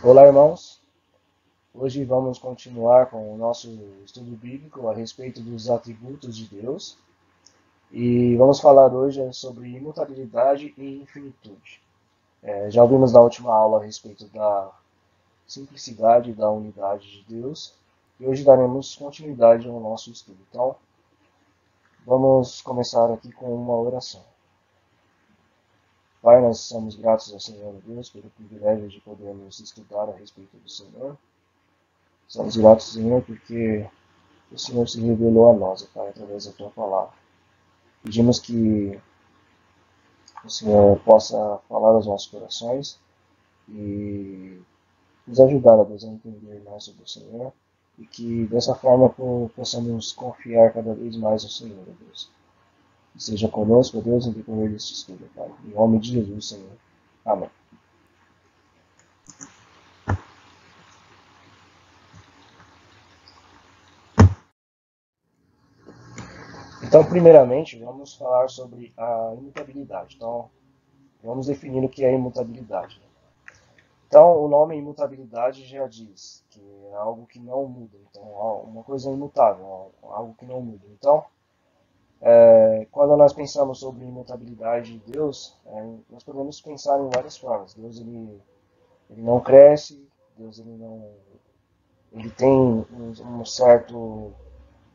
Olá, irmãos. Hoje vamos continuar com o nosso estudo bíblico a respeito dos atributos de Deus e vamos falar hoje sobre imutabilidade e infinitude. Já ouvimos na última aula a respeito da simplicidade e da unidade de Deus e hoje daremos continuidade ao nosso estudo. Então, vamos começar aqui com uma oração. Pai, nós somos gratos ao Senhor Deus pelo privilégio de podermos estudar a respeito do Senhor. Somos gratos, Senhor, porque o Senhor se revelou a nós, Pai, através da Tua palavra. Pedimos que o Senhor possa falar aos nossos corações e nos ajudar, Deus, a entender mais sobre o Senhor e que dessa forma possamos confiar cada vez mais no Senhor, Deus. Que seja conosco, Deus, em decorrer deste estudo, Pai. Em nome de Jesus, Senhor. Amém. Então, primeiramente, vamos falar sobre a imutabilidade. Então, vamos definir o que é imutabilidade. Então, o nome imutabilidade já diz que é algo que não muda. Então, uma coisa imutável, algo que não muda. Então, quando nós pensamos sobre imutabilidade de Deus, nós podemos pensar em várias formas. Deus ele não cresce, Deus ele tem um certo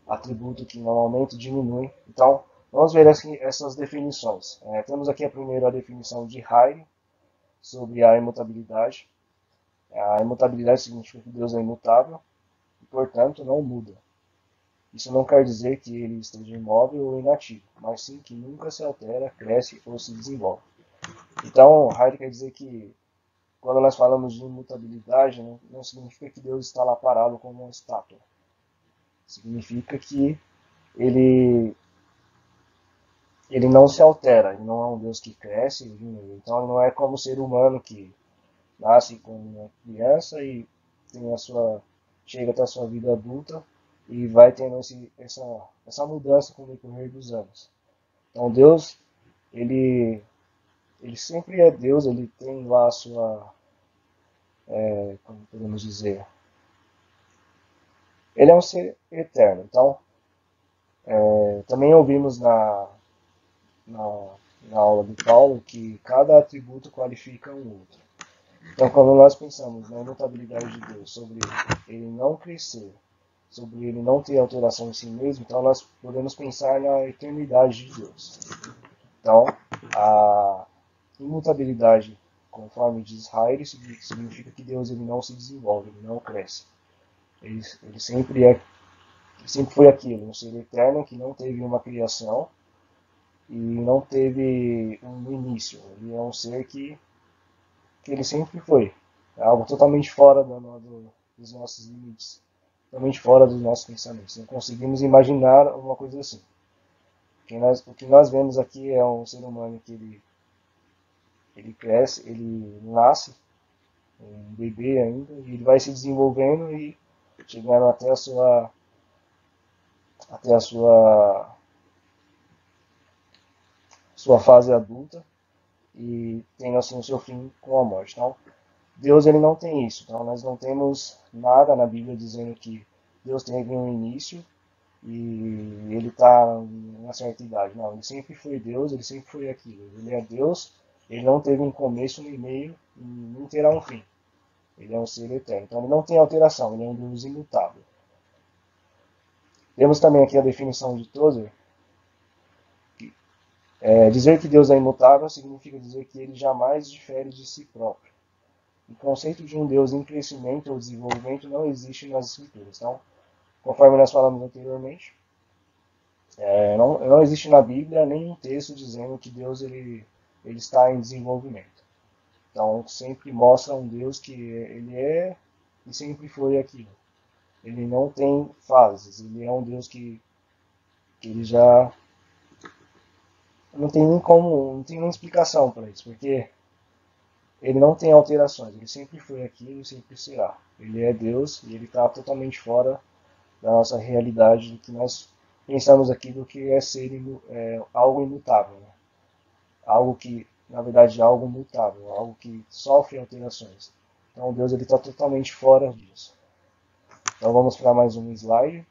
atributo que normalmente diminui. Então, vamos ver assim, essas definições. Temos aqui a primeira definição de Heide sobre a imutabilidade. A imutabilidade significa que Deus é imutável e, portanto, não muda. Isso não quer dizer que ele esteja imóvel ou inativo, mas sim que nunca se altera, cresce ou se desenvolve. Então, Heidegger quer dizer que quando nós falamos de imutabilidade, não significa que Deus está lá parado como uma estátua. Significa que ele, ele não se altera, ele não é um Deus que cresce, então ele não é como o ser humano que nasce como uma criança e tem chega até a sua vida adulta e vai tendo essa mudança com o decorrer dos anos. Então Deus, ele, ele sempre é Deus, ele tem lá a sua, como podemos dizer, ele é um ser eterno. Então, também ouvimos na, na aula de Paulo que cada atributo qualifica um outro. Então, quando nós pensamos na imutabilidade de Deus, sobre ele não crescer, sobre ele não ter alteração em si mesmo, então nós podemos pensar na eternidade de Deus. Então, a imutabilidade, conforme diz Heidegger, significa que Deus ele não se desenvolve, ele não cresce. Ele sempre foi aquilo, um ser eterno que não teve uma criação e não teve um início. Ele é um ser que ele sempre foi. É algo totalmente fora dos nossos limites, totalmente fora dos nossos pensamentos. Não conseguimos imaginar uma coisa assim. O que nós vemos aqui é um ser humano que ele cresce, ele nasce, um bebê ainda, e ele vai se desenvolvendo e chegando até a sua fase adulta e tendo assim o seu fim com a morte. Então, Deus ele não tem isso. Então, nós não temos nada na Bíblia dizendo que Deus teve um início e ele está em uma certa idade. Não, ele sempre foi Deus, ele sempre foi aquilo. Ele é Deus, ele não teve um começo nem meio e não terá um fim. Ele é um ser eterno. Então, ele não tem alteração, ele é um Deus imutável. Temos também aqui a definição de Tozer. Dizer que Deus é imutável significa dizer que ele jamais difere de si próprio. O conceito de um Deus em crescimento ou desenvolvimento não existe nas Escrituras. Então, conforme nós falamos anteriormente, não existe na Bíblia nenhum texto dizendo que Deus ele está em desenvolvimento. Então, sempre mostra um Deus que ele é e sempre foi aquilo. Ele não tem fases, ele é um Deus que ele já não tem nem como, não tem nem explicação para isso, porque ele não tem alterações, ele sempre foi aquilo e sempre será. Ele é Deus e ele está totalmente fora da nossa realidade, do que nós pensamos aqui do que é ser algo imutável. Né? Algo que, na verdade, é algo mutável, algo que sofre alterações. Então Deus está totalmente fora disso. Então vamos para mais um slide.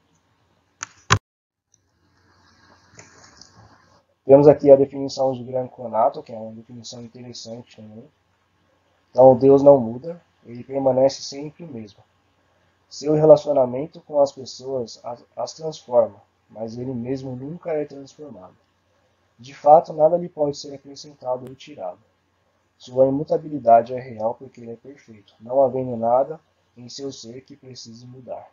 Temos aqui a definição de Gran Conato, que é uma definição interessante também. Então Deus não muda, ele permanece sempre o mesmo. Seu relacionamento com as pessoas as transforma, mas ele mesmo nunca é transformado. De fato, nada lhe pode ser acrescentado ou tirado. Sua imutabilidade é real porque ele é perfeito, não havendo nada em seu ser que precise mudar.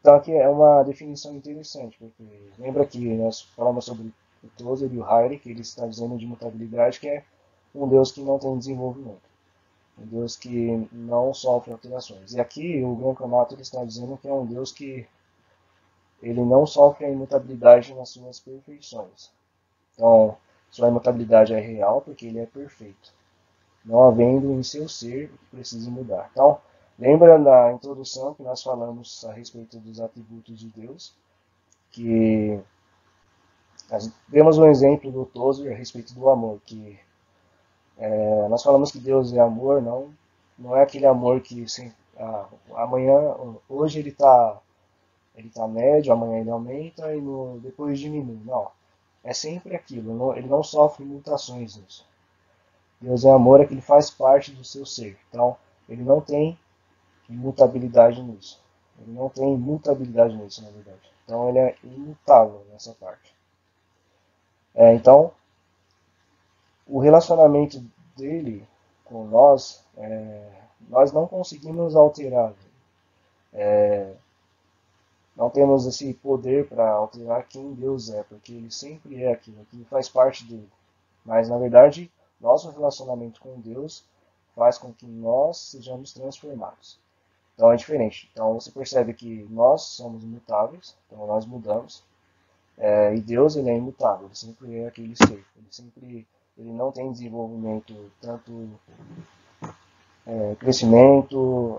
Então aqui é uma definição interessante, porque lembra que nós falamos sobre o Tozer e o Heidegger, que ele está dizendo de imutabilidade, que é um Deus que não tem desenvolvimento, um Deus que não sofre alterações. E aqui o Gran Camato está dizendo que é um Deus que ele não sofre a imutabilidade nas suas perfeições. Então, sua imutabilidade é real porque ele é perfeito, não havendo em seu ser o que precise mudar. Então, lembra da introdução que nós falamos a respeito dos atributos de Deus, que nós demos um exemplo do Tozer a respeito do amor, que nós falamos que Deus é amor, não é aquele amor que amanhã, hoje ele tá médio, amanhã ele aumenta e depois diminui. Não, é sempre aquilo, ele não sofre mutações nisso. Deus é amor, é que ele faz parte do seu ser. Então, ele não tem imutabilidade nisso. Ele não tem mutabilidade nisso, na verdade. Então, ele é imutável nessa parte. Então, o relacionamento dele com nós, nós não conseguimos alterar. Não temos esse poder para alterar quem Deus é, porque ele sempre é aquilo faz parte dele. Mas, na verdade, nosso relacionamento com Deus faz com que nós sejamos transformados. Então é diferente. Então você percebe que nós somos imutáveis, então nós mudamos. E Deus ele é imutável, ele sempre é aquele ser. Ele não tem desenvolvimento, tanto crescimento,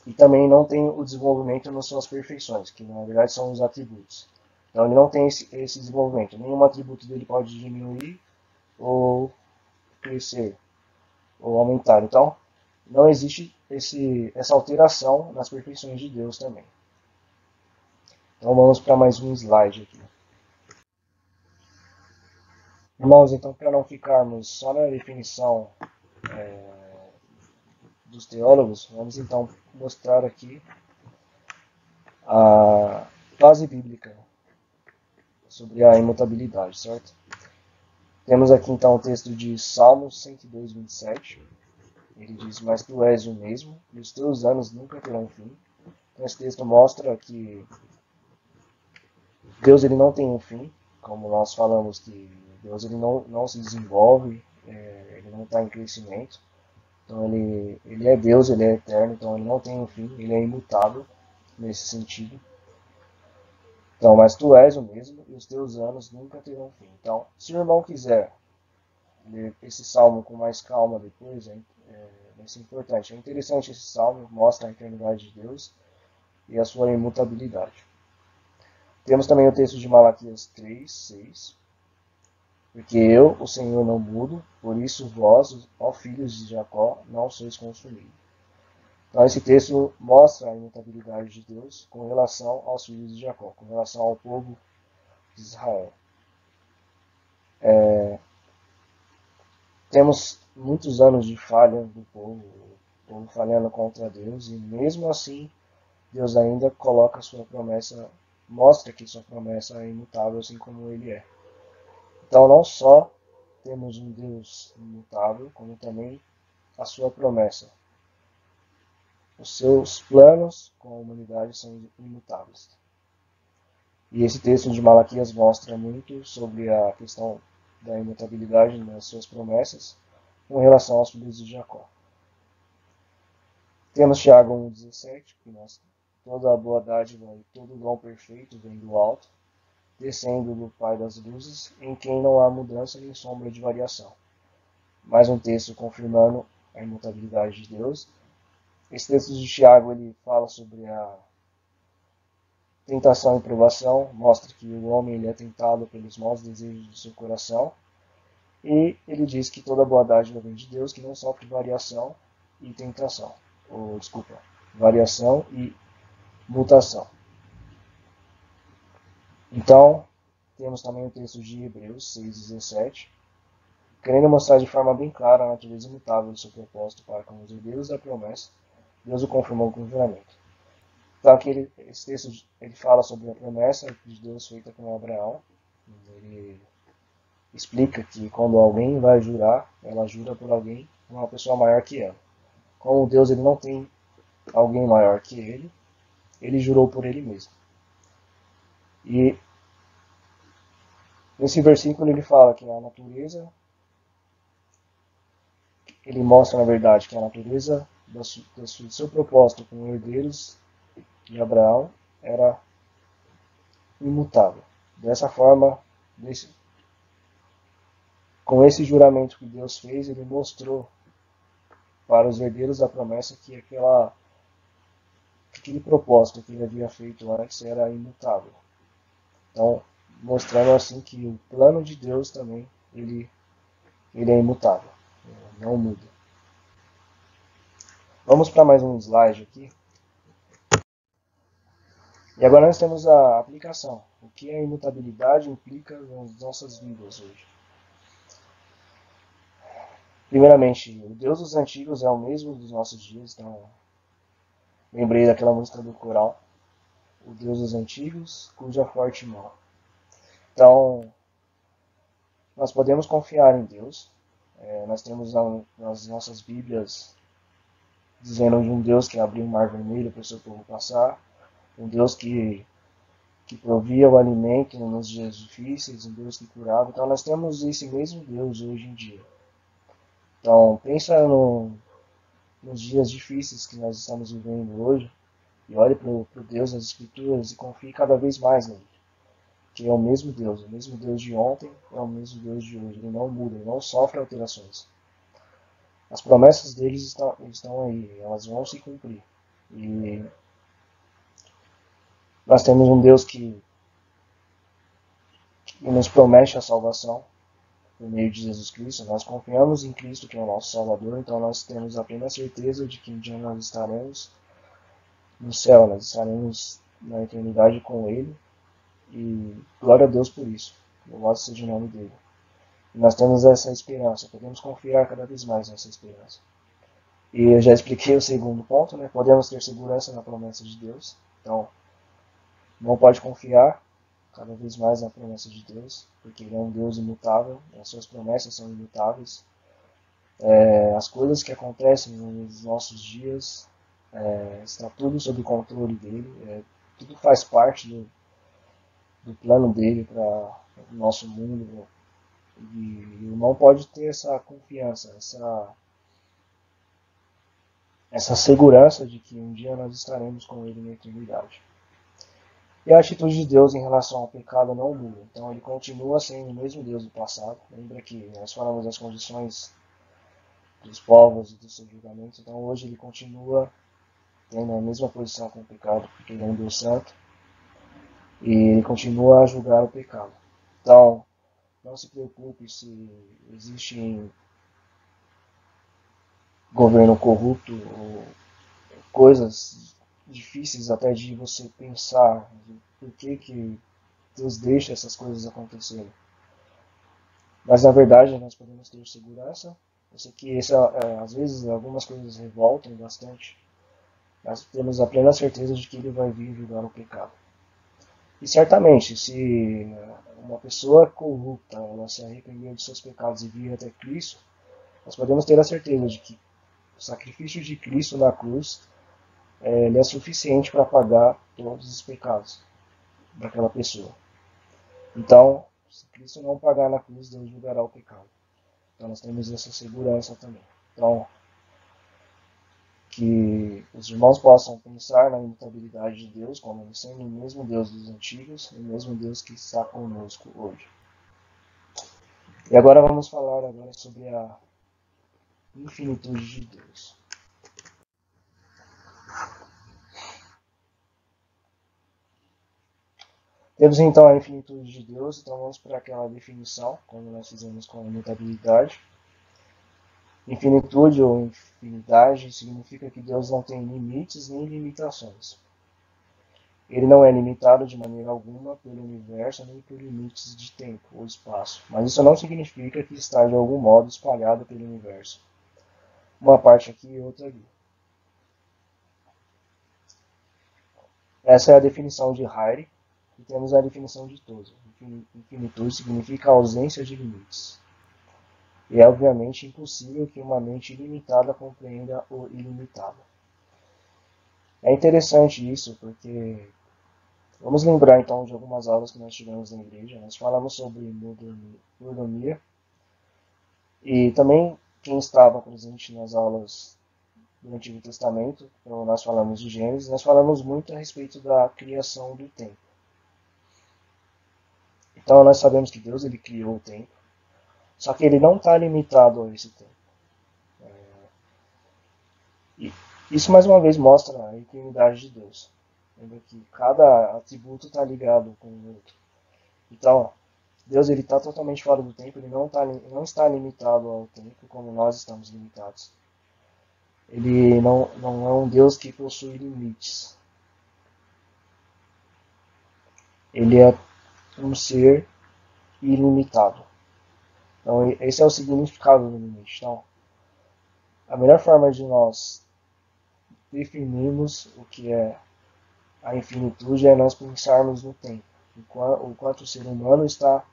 e também não tem o desenvolvimento nas suas perfeições, que na verdade são os atributos. Então ele não tem esse desenvolvimento. Nenhum atributo dele pode diminuir ou crescer ou aumentar. Então não existe essa alteração nas perfeições de Deus também. Então vamos para mais um slide aqui. Irmãos, então para não ficarmos só na definição dos teólogos, vamos então mostrar aqui a base bíblica sobre a imutabilidade, certo? Temos aqui então o texto de Salmos 102, 27. Ele diz, mas tu és o mesmo, e os teus anos nunca terão fim. Então esse texto mostra que Deus ele não tem um fim, como nós falamos que Deus ele não se desenvolve, ele não está em crescimento. Então ele é Deus, ele é eterno, então ele não tem um fim, ele é imutável nesse sentido. Então, mas tu és o mesmo e os teus anos nunca terão fim. Então, se o irmão quiser ler esse salmo com mais calma depois, vai ser importante. É interessante esse salmo, mostra a eternidade de Deus e a sua imutabilidade. Temos também o texto de Malaquias 3, 6. Porque eu, o Senhor, não mudo, por isso vós, ó filhos de Jacó, não sois consumidos. Então esse texto mostra a imutabilidade de Deus com relação aos filhos de Jacó, com relação ao povo de Israel. Temos muitos anos de falha do povo, o povo falhando contra Deus, e mesmo assim Deus ainda coloca a sua promessa, mostra que sua promessa é imutável, assim como ele é. Então não só temos um Deus imutável, como também a sua promessa. Os seus planos com a humanidade são imutáveis. E esse texto de Malaquias mostra muito sobre a questão da imutabilidade nas suas promessas com relação aos filhos de Jacó. Temos Tiago 1,17, que mostra toda a boa dádiva e todo o dom perfeito vem do alto, descendo do Pai das luzes, em quem não há mudança nem sombra de variação. Mais um texto confirmando a imutabilidade de Deus. Esse texto de Tiago ele fala sobre a tentação e provação, mostra que o homem ele é tentado pelos maus desejos do seu coração, E ele diz que toda boa dádiva vem de Deus, que não sofre variação e tentação. Ou, desculpa, variação e mutação. Então, temos também o texto de Hebreus 6,17, querendo mostrar de forma bem clara a natureza imutável do seu propósito para com os herdeiros da promessa. Deus o confirmou com o juramento. Então, aqui esse texto ele fala sobre a promessa de Deus feita com Abraão. Ele explica que quando alguém vai jurar, ela jura por alguém, uma pessoa maior que ela. Como Deus ele não tem alguém maior que ele jurou por ele mesmo. E nesse versículo ele fala que a natureza, ele mostra na verdade que a natureza do seu propósito com herdeiros de Abraão era imutável. Dessa forma, com esse juramento que Deus fez, ele mostrou para os herdeiros da promessa que aquele propósito que ele havia feito antes era imutável. Então, mostrando assim que o plano de Deus também ele é imutável, não muda. Vamos para mais um slide aqui. E agora nós temos a aplicação. O que a imutabilidade implica nas nossas vidas hoje. Primeiramente, o Deus dos antigos é o mesmo dos nossos dias. Então, lembrei daquela música do coral. O Deus dos antigos, cuja forte mão. Então, nós podemos confiar em Deus. Nós temos nas nossas Bíblias dizendo de um Deus que abriu o mar vermelho para o seu povo passar. Um Deus que provia o alimento nos dias difíceis, um Deus que curava. Então nós temos esse mesmo Deus hoje em dia. Então pensa nos dias difíceis que nós estamos vivendo hoje e olhe para o Deus das Escrituras e confie cada vez mais nele. Que é o mesmo Deus de ontem é o mesmo Deus de hoje. Ele não muda, ele não sofre alterações. As promessas deles estão aí, elas vão se cumprir. E nós temos um Deus que nos promete a salvação por meio de Jesus Cristo. Nós confiamos em Cristo, que é o nosso Salvador, então nós temos a plena certeza de que um dia nós estaremos no céu, nós estaremos na eternidade com Ele. E glória a Deus por isso. Louvado seja o nome dele. E nós temos essa esperança, podemos confiar cada vez mais nessa esperança. E eu já expliquei o segundo ponto, né? Podemos ter segurança na promessa de Deus. Então, não pode confiar cada vez mais na promessa de Deus, porque Ele é um Deus imutável, as suas promessas são imutáveis. As coisas que acontecem nos nossos dias, está tudo sob o controle dele, tudo faz parte do plano dele para o nosso mundo. E o irmão pode ter essa confiança, essa segurança de que um dia nós estaremos com ele na eternidade. E a atitude de Deus em relação ao pecado não muda. Então ele continua sendo o mesmo Deus do passado. Lembra que nós falamos das condições dos povos e dos seus julgamentos. Então hoje ele continua tendo a mesma posição com o pecado, porque ele é um Deus santo. E ele continua a julgar o pecado. Então, não se preocupe se existe governo corrupto ou coisas difíceis até de você pensar por que Deus deixa essas coisas acontecerem. Mas na verdade nós podemos ter segurança. Eu sei que às vezes algumas coisas revoltam bastante. Nós temos a plena certeza de que Ele vai vir julgar o pecado. E certamente, se uma pessoa corrupta ela se arrepender de seus pecados e vir até Cristo, nós podemos ter a certeza de que o sacrifício de Cristo na cruz ele é suficiente para pagar todos os pecados daquela pessoa. Então, se Cristo não pagar na cruz, Deus julgará o pecado. Então nós temos essa segurança também. Então, que os irmãos possam pensar na imutabilidade de Deus como sendo o mesmo Deus dos antigos, o mesmo Deus que está conosco hoje. E agora vamos falar sobre a infinitude de Deus. Temos então a infinitude de Deus, então vamos para aquela definição, como nós fizemos com a imutabilidade. Infinitude ou infinidade significa que Deus não tem limites nem limitações. Ele não é limitado de maneira alguma pelo universo nem por limites de tempo ou espaço, mas isso não significa que está de algum modo espalhado pelo universo. Uma parte aqui e outra ali. Essa é a definição de Heidegger, e temos a definição de Tozer. Infinitude significa ausência de limites. E é obviamente impossível que uma mente ilimitada compreenda o ilimitado. É interessante isso, porque vamos lembrar então de algumas aulas que nós tivemos na igreja. Nós falamos sobre mordomia, e também quem estava presente nas aulas do Antigo Testamento, então nós falamos de Gênesis, nós falamos muito a respeito da criação do tempo. Então nós sabemos que Deus ele criou o tempo, só que ele não está limitado a esse tempo. E isso mais uma vez mostra a eternidade de Deus. Lembra que cada atributo está ligado com o outro. Então, Deus ele está totalmente fora do tempo, ele não está limitado ao tempo como nós estamos limitados. Ele não é um Deus que possui limites. Ele é um ser ilimitado. Então, esse é o significado do limite. Então, a melhor forma de nós definirmos o que é a infinitude é nós pensarmos no tempo. O quanto o ser humano está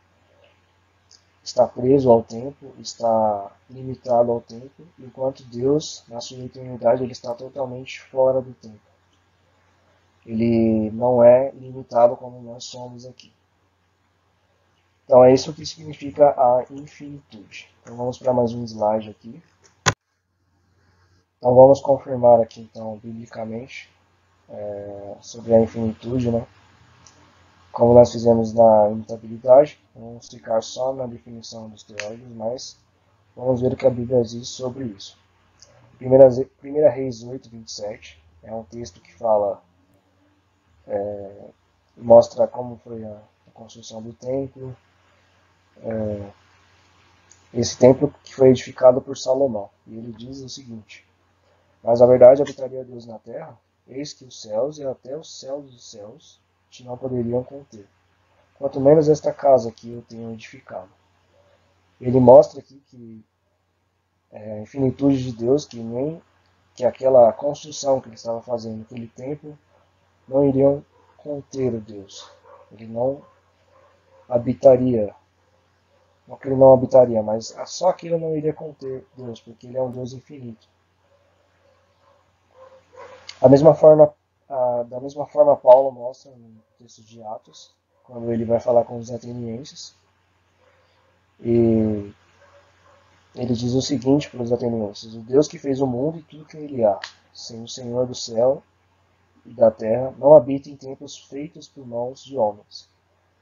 preso ao tempo, está limitado ao tempo, e o quanto Deus, na sua eternidade, ele está totalmente fora do tempo. Ele não é limitado como nós somos aqui. Então é isso que significa a infinitude. Então vamos para mais um slide aqui. Então vamos confirmar aqui então biblicamente sobre a infinitude, né? Como nós fizemos na imutabilidade, vamos ficar só na definição dos teólogos, mas vamos ver o que a Bíblia diz sobre isso. 1 Reis 8, 27 é um texto que fala, mostra como foi a construção do templo, esse templo que foi edificado por Salomão. E ele diz o seguinte: mas a verdade habitaria Deus na terra, eis que os céus e até os céus dos céus te não poderiam conter, quanto menos esta casa que eu tenho edificado. Ele mostra aqui que a infinitude de Deus, que aquela construção que ele estava fazendo, aquele templo, não iriam conter o Deus. Ele não habitaria, não que ele não habitaria, mas só que ele não iria conter Deus, porque ele é um Deus infinito. Da mesma forma, Paulo mostra no texto de Atos, quando ele vai falar com os atenienses, e ele diz o seguinte para os atenienses: o Deus que fez o mundo e tudo que nele há, sem o Senhor do céu e da terra, não habita em templos feitos por mãos de homens.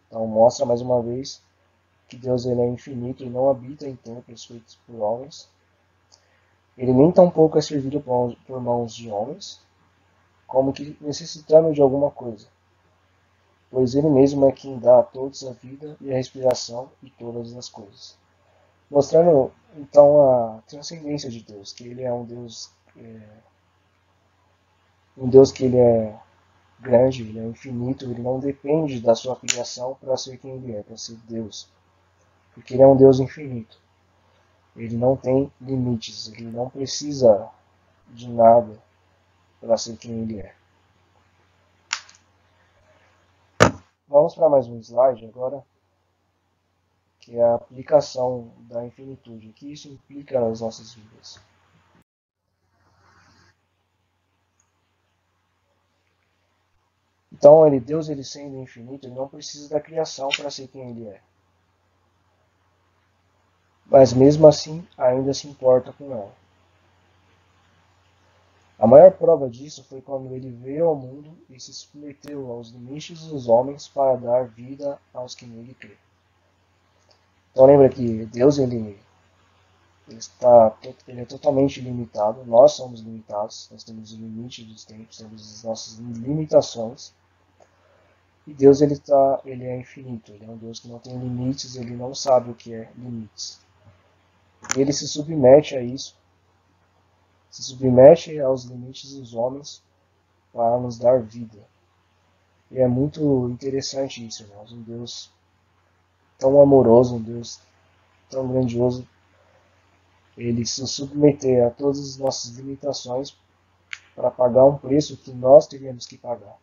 Então mostra mais uma vez que Deus ele é infinito e não habita em templos feitos por homens. Ele nem tampouco é servido por mãos de homens, como que necessitando de alguma coisa, pois ele mesmo é quem dá a todos a vida e a respiração e todas as coisas. Mostrando então a transcendência de Deus, que ele é um Deus que ele é grande, ele é infinito, ele não depende da sua criação para ser quem ele é, para ser Deus, porque ele é um Deus infinito. Ele não tem limites, ele não precisa de nada para ser quem ele é. Vamos para mais um slide agora, que é a aplicação da infinitude. O que isso implica nas nossas vidas? Então, Deus ele sendo infinito, ele não precisa da criação para ser quem ele é. Mas mesmo assim, ainda se importa com ela. A maior prova disso foi quando ele veio ao mundo e se submeteu aos limites dos homens para dar vida aos que nele crê. Então lembra que Deus ele é totalmente limitado, nós somos limitados, nós temos o limite dos tempos, temos as nossas limitações. E Deus ele é infinito, ele é um Deus que não tem limites, ele não sabe o que é limites. E ele se submete a isso, se submete aos limites dos homens para nos dar vida. E é muito interessante isso, irmãos. Um Deus tão amoroso, um Deus tão grandioso, ele se submeter a todas as nossas limitações para pagar um preço que nós teríamos que pagar.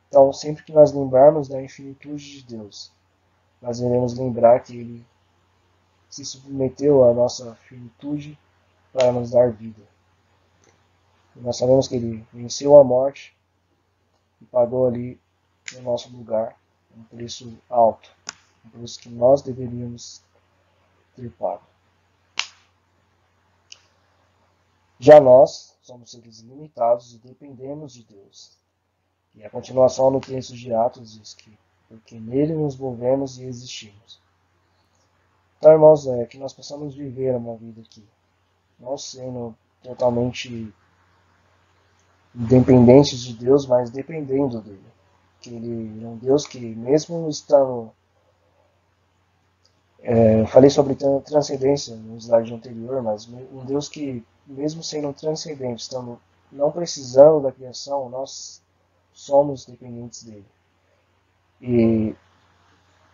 Então, sempre que nós lembrarmos da infinitude de Deus, nós iremos lembrar que ele se submeteu à nossa finitude para nos dar vida. E nós sabemos que ele venceu a morte e pagou ali no nosso lugar um preço alto, um preço que nós deveríamos ter pago. Já nós somos seres limitados e dependemos de Deus. E a continuação no texto de Atos diz que porque nele nos movemos e existimos. Então, irmãos, que nós possamos viver uma vida aqui, não sendo totalmente independentes de Deus, mas dependendo dele. Que ele é um Deus que, mesmo estando... eu falei sobre transcendência no slide anterior, mas um Deus que, mesmo sendo transcendente, estando não precisando da criação, nós somos dependentes dele. E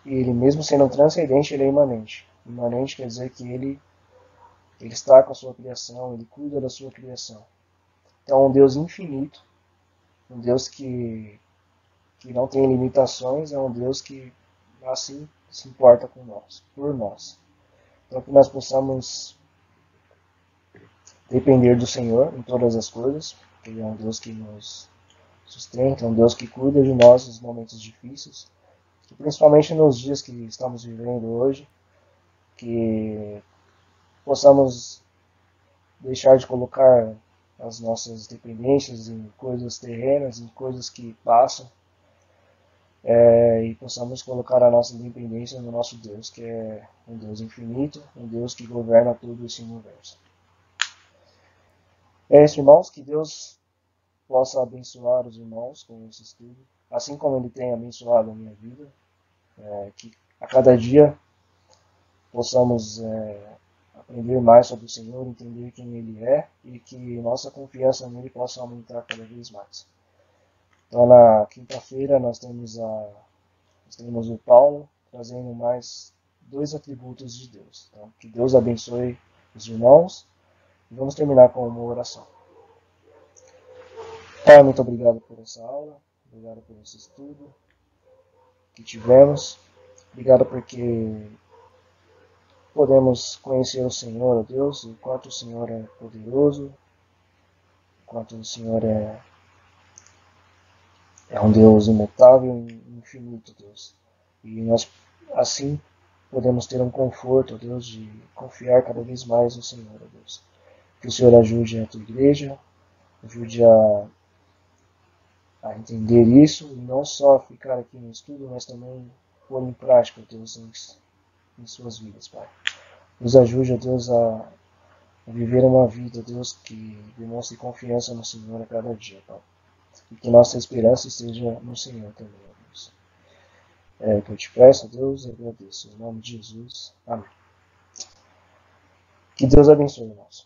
ele, mesmo sendo transcendente, ele é imanente. Imanente quer dizer que ele está com a sua criação, ele cuida da sua criação. Então, um Deus infinito, um Deus que não tem limitações, é um Deus que assim se importa com nós, por nós. Então, que nós possamos depender do Senhor em todas as coisas, porque ele é um Deus que nos sustenta, um Deus que cuida de nós nos momentos difíceis, e principalmente nos dias que estamos vivendo hoje, que possamos deixar de colocar as nossas dependências em coisas terrenas, em coisas que passam, e possamos colocar a nossa dependência no nosso Deus, que é um Deus infinito, um Deus que governa todo esse universo. É isso, irmãos, que Deus possa abençoar os irmãos com esse estudo, assim como Ele tem abençoado a minha vida, que a cada dia possamos aprender mais sobre o Senhor, entender quem Ele é e que nossa confiança nele possa aumentar cada vez mais. Então, na quinta-feira nós temos o Paulo trazendo mais 2 atributos de Deus. Então, que Deus abençoe os irmãos e vamos terminar com uma oração. Pai, muito obrigado por essa aula, obrigado por esse estudo que tivemos, obrigado porque podemos conhecer o Senhor, ó Deus, o quanto o Senhor é poderoso, o quanto o Senhor é um Deus imutável e infinito, Deus. E nós, assim, podemos ter um conforto, Deus, de confiar cada vez mais no Senhor, Deus. Que o Senhor ajude a tua igreja, ajude a entender isso, e não só ficar aqui no estudo, mas também pôr em prática, Deus, em suas vidas, Pai. Nos ajude, Deus, a viver uma vida, Deus, que demonstre confiança no Senhor a cada dia, Pai. E que nossa esperança esteja no Senhor também, Deus. Que eu te peço, Deus, e agradeço. Em nome de Jesus. Amém. Que Deus abençoe, irmãos.